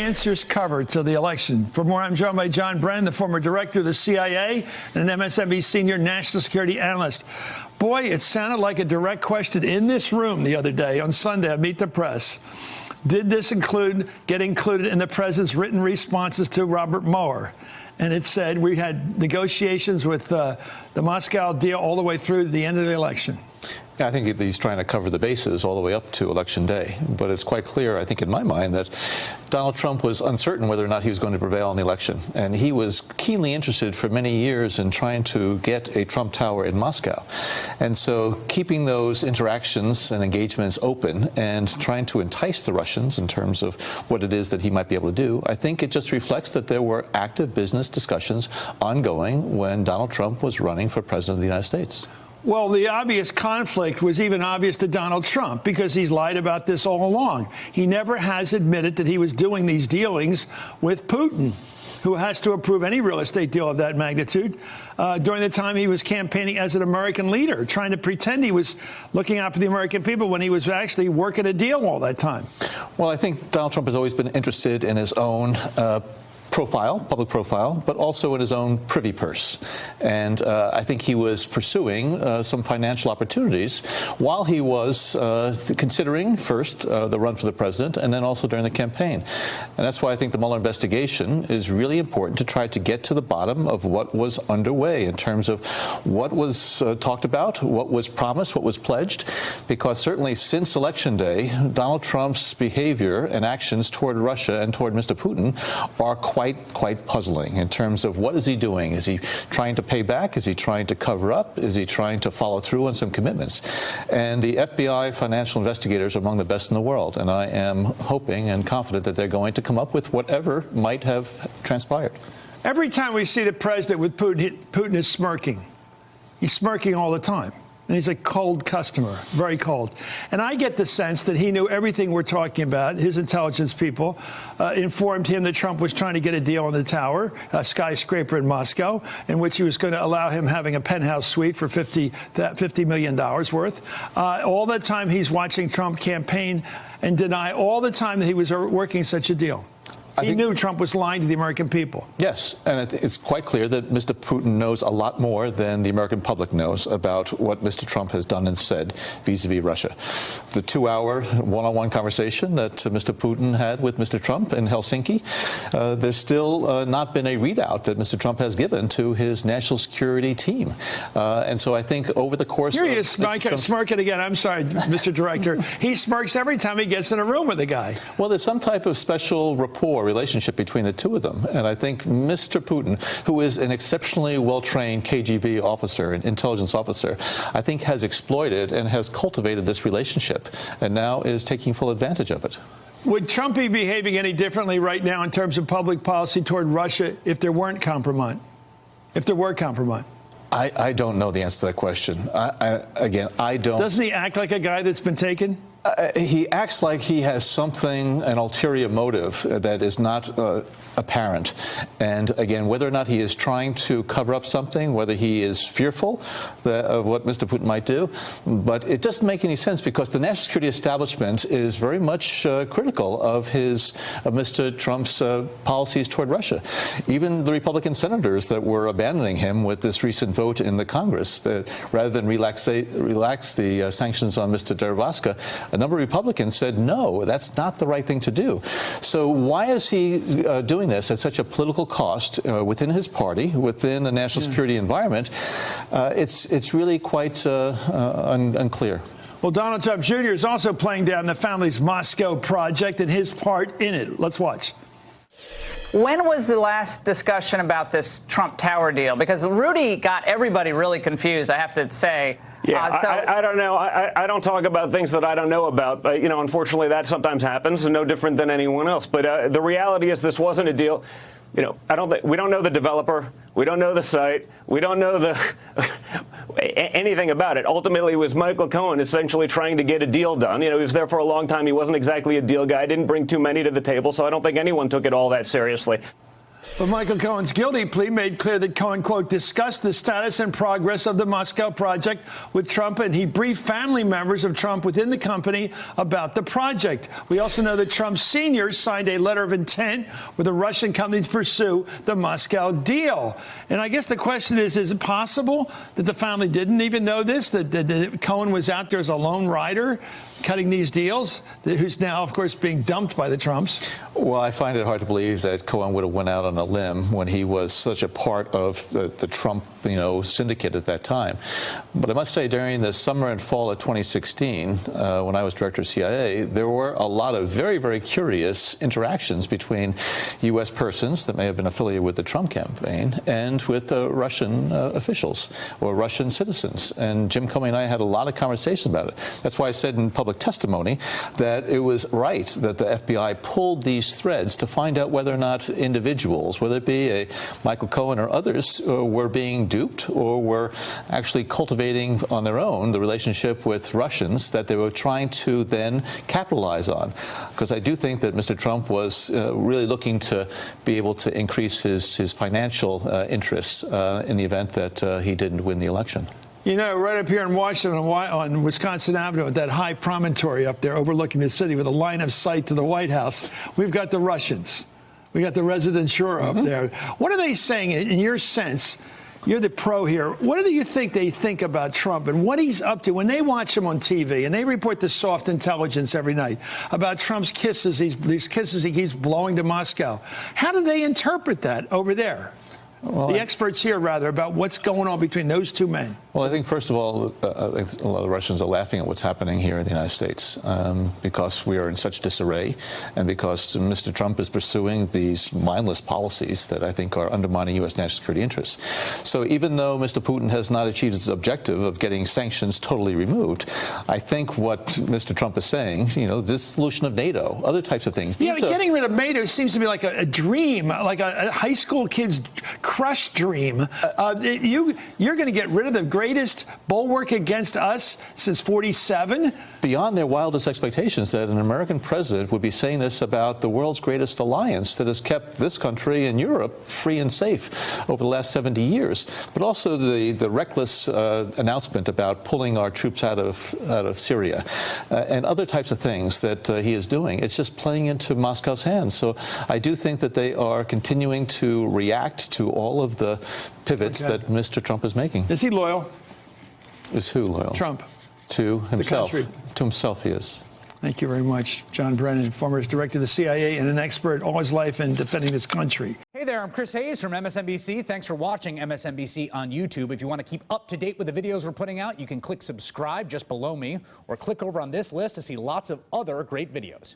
answers covered to the election. For more, I'm joined by John Brennan, the former director of the CIA and an MSNBC senior national security analyst. Boy, it sounded like a direct question in this room the other day on Sunday at Meet the Press. Did this get included in the president's written responses to Robert Mueller? And it said we had negotiations with the Moscow deal all the way through to the end of the election. Yeah, I think he's trying to cover the bases all the way up to Election Day. But it's quite clear, I think, in my mind, that Donald Trump was uncertain whether or not he was going to prevail in the election. And he was keenly interested for many years in trying to get a Trump Tower in Moscow. And so keeping those interactions and engagements open and trying to entice the Russians in terms of what it is that he might be able to do, I think it just reflects that there were active business discussions ongoing when Donald Trump was running for president of the United States. Well, the obvious conflict was even obvious to Donald Trump because he's lied about this all along. He never has admitted that he was doing these dealings with Putin, who has to approve any real estate deal of that magnitude, during the time he was campaigning as an American leader, trying to pretend he was looking out for the American people when he was actually working a deal all that time. Well, I think Donald Trump has always been interested in his own public profile, but also in his own privy purse. And I think he was pursuing some financial opportunities while he was considering first the run for the president and then also during the campaign. And that's why I think the Mueller investigation is really important to try to get to the bottom of what was underway in terms of what was talked about, what was promised, what was pledged, because certainly since Election Day, Donald Trump's behavior and actions toward Russia and toward Mr. Putin are quite puzzling in terms of what is he doing? Is he trying to pay back? Is he trying to cover up? Is he trying to follow through on some commitments? And the FBI financial investigators are among the best in the world, and I am hoping and confident that they're going to come up with whatever might have transpired. Every time we see the president with Putin is smirking. He's smirking all the time. And he's a cold customer, very cold. And I get the sense that he knew everything we're talking about. His intelligence people informed him that Trump was trying to get a deal on the tower, a skyscraper in Moscow, in which he was going to allow him having a penthouse suite for $50 million worth. All the time he's watching Trump campaign and deny all the time that he was working such a deal. He knew Trump was lying to the American people. Yes, and it's quite clear that Mr. Putin knows a lot more than the American public knows about what Mr. Trump has done and said vis-a-vis Russia. The 2-hour one-on-one conversation that Mr. Putin had with Mr. Trump in Helsinki, there's still not been a readout that Mr. Trump has given to his national security team. And so I think over the course Here he is smirking again. I'm sorry, Mr. Director. He smirks every time he gets in a room with a guy. Well, there's some type of special rapport relationship between the two of them. And I think Mr. Putin, who is an exceptionally well-trained KGB officer, an intelligence officer, I think has exploited and has cultivated this relationship and now is taking full advantage of it. Would Trump be behaving any differently right now in terms of public policy toward Russia if there weren't compromise? If there were compromise? I don't know the answer to that question. I don't. Doesn't he act like a guy that's been taken? He acts like he has something, an ulterior motive that is not apparent. And again, whether or not he is trying to cover up something, whether he is fearful of what Mr. Putin might do, but it doesn't make any sense because the national security establishment is very much critical of Mr. Trump's policies toward Russia. Even the Republican senators that were abandoning him with this recent vote in the Congress, rather than relax the sanctions on Mr. Deripaska, a number of Republicans said, no, that's not the right thing to do. So why is he doing this at such a political cost within his party, within the national security environment? It's really quite unclear. Well, Donald Trump Jr. is also playing down the family's Moscow project and his part in it. Let's watch. When was the last discussion about this Trump Tower deal? Because Rudy got everybody really confused, I have to say. Yeah, I don't know. I don't talk about things that I don't know about. But, unfortunately, that sometimes happens, no different than anyone else. But the reality is this wasn't a deal. We don't know the developer. We don't know the site. We don't know anything about it. Ultimately, it was Michael Cohen essentially trying to get a deal done. He was there for a long time. He wasn't exactly a deal guy. Didn't bring too many to the table. So I don't think anyone took it all that seriously. But Michael Cohen's guilty plea made clear that Cohen, quote, discussed the status and progress of the Moscow project with Trump, and he briefed family members of Trump within the company about the project. We also know that Trump's seniors signed a letter of intent with a Russian company to pursue the Moscow deal. And I guess the question is it possible that the family didn't even know this, that Cohen was out there as a lone rider cutting these deals, who's now, of course, being dumped by the Trumps? Well, I find it hard to believe that Cohen would have went out on a limb when he was such a part of the Trump, syndicate at that time. But I must say, during the summer and fall of 2016, when I was director of CIA, there were a lot of very, very curious interactions between U.S. persons that may have been affiliated with the Trump campaign and with Russian officials or Russian citizens. And Jim Comey and I had a lot of conversations about it. That's why I said in public testimony that it was right that the FBI pulled these threads to find out whether or not individuals, whether it be Michael Cohen or others, were being duped or were actually cultivating on their own the relationship with Russians that they were trying to then capitalize on. Because I do think that Mr. Trump was really looking to be able to increase his financial interests in the event that he didn't win the election. Right up here in Washington on Wisconsin Avenue at that high promontory up there overlooking the city with a line of sight to the White House, we've got the Russians. We got the resident Shura up there. What are they saying, in your sense? You're the pro here. What do you think they think about Trump and what he's up to when they watch him on TV and they report the soft intelligence every night about Trump's kisses, these kisses he keeps blowing to Moscow? How do they interpret that over there? Well, the experts here, rather, about what's going on between those two men. Well, I think, first of all, I think a lot of Russians are laughing at what's happening here in the United States because we are in such disarray and because Mr. Trump is pursuing these mindless policies that I think are undermining U.S. national security interests. So even though Mr. Putin has not achieved his objective of getting sanctions totally removed, I think what Mr. Trump is saying, dissolution of NATO, other types of things. Getting rid of NATO seems to be like a dream, like a high school kid's crush dream. You're going to get rid of the greatest bulwark against us since '47? Beyond their wildest expectations that an American president would be saying this about the world's greatest alliance that has kept this country and Europe free and safe over the last 70 years. But also the reckless announcement about pulling our troops out of Syria and other types of things that he is doing. It's just playing into Moscow's hands. So I do think that they are continuing to react to all of the pivots that Mr. Trump is making. Is he loyal? Is who loyal? Trump. To himself. The country. To himself, he is. Thank you very much. John Brennan, former director of the CIA and an expert all his life in defending this country. Hey there, I'm Chris Hayes from MSNBC. Thanks for watching MSNBC on YouTube. If you want to keep up to date with the videos we're putting out, you can click subscribe just below me or click over on this list to see lots of other great videos.